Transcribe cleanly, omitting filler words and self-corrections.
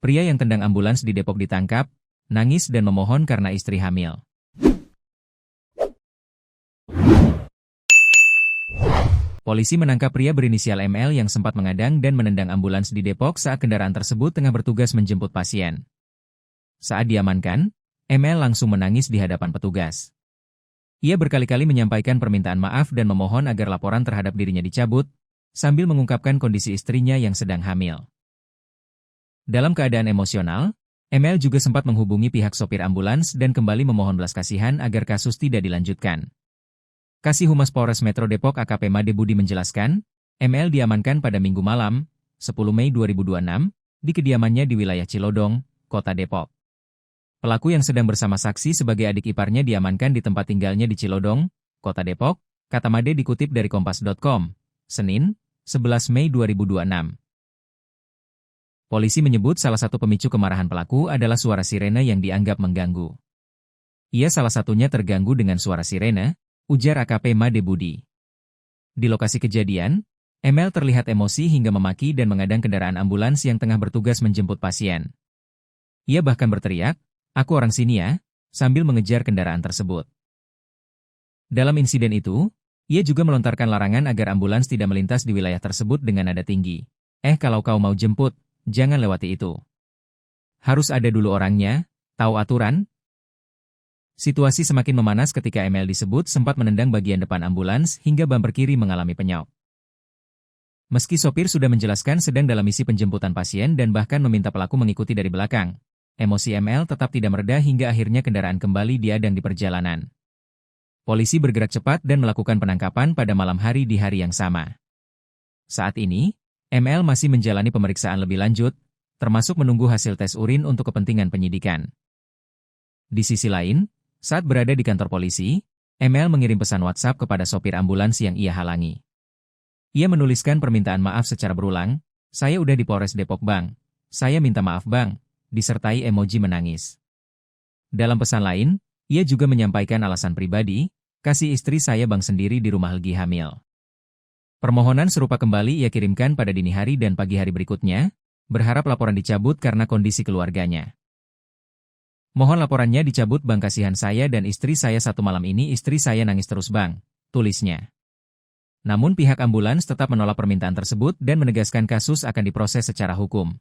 Pria yang tendang ambulans di Depok ditangkap, nangis dan memohon karena istri hamil. Polisi menangkap pria berinisial ML yang sempat mengadang dan menendang ambulans di Depok saat kendaraan tersebut tengah bertugas menjemput pasien. Saat diamankan, ML langsung menangis di hadapan petugas. Ia berkali-kali menyampaikan permintaan maaf dan memohon agar laporan terhadap dirinya dicabut, sambil mengungkapkan kondisi istrinya yang sedang hamil. Dalam keadaan emosional, ML juga sempat menghubungi pihak sopir ambulans dan kembali memohon belas kasihan agar kasus tidak dilanjutkan. Kasih Humas Polres Metro Depok AKP Made Budi menjelaskan, ML diamankan pada Minggu malam, 10 Mei 2026, di kediamannya di wilayah Cilodong, Kota Depok. Pelaku yang sedang bersama saksi sebagai adik iparnya diamankan di tempat tinggalnya di Cilodong, Kota Depok, kata Made dikutip dari Kompas.com, Senin, 11 Mei 2026. Polisi menyebut salah satu pemicu kemarahan pelaku adalah suara sirene yang dianggap mengganggu. Ia salah satunya terganggu dengan suara sirene, ujar AKP Made Budi. Di lokasi kejadian, ML terlihat emosi hingga memaki dan mengadang kendaraan ambulans yang tengah bertugas menjemput pasien. Ia bahkan berteriak, "Aku orang sini ya," sambil mengejar kendaraan tersebut. Dalam insiden itu, ia juga melontarkan larangan agar ambulans tidak melintas di wilayah tersebut dengan nada tinggi. Kalau kau mau jemput, jangan lewati itu. Harus ada dulu orangnya, tahu aturan?" Situasi semakin memanas ketika ML disebut sempat menendang bagian depan ambulans hingga bumper kiri mengalami penyok. Meski sopir sudah menjelaskan sedang dalam misi penjemputan pasien dan bahkan meminta pelaku mengikuti dari belakang, emosi ML tetap tidak mereda hingga akhirnya kendaraan kembali diadang di perjalanan. Polisi bergerak cepat dan melakukan penangkapan pada malam hari di hari yang sama. Saat ini, ML masih menjalani pemeriksaan lebih lanjut, termasuk menunggu hasil tes urin untuk kepentingan penyidikan. Di sisi lain, saat berada di kantor polisi, ML mengirim pesan WhatsApp kepada sopir ambulans yang ia halangi. Ia menuliskan permintaan maaf secara berulang, "Saya udah di Polres Depok Bang, saya minta maaf Bang," disertai emoji menangis. Dalam pesan lain, ia juga menyampaikan alasan pribadi, "Kasih istri saya Bang sendiri di rumah lagi hamil." Permohonan serupa kembali ia kirimkan pada dini hari dan pagi hari berikutnya, berharap laporan dicabut karena kondisi keluarganya. "Mohon laporannya dicabut Bang, kasihan saya dan istri saya, satu malam ini istri saya nangis terus Bang," tulisnya. Namun pihak ambulans tetap menolak permintaan tersebut dan menegaskan kasus akan diproses secara hukum.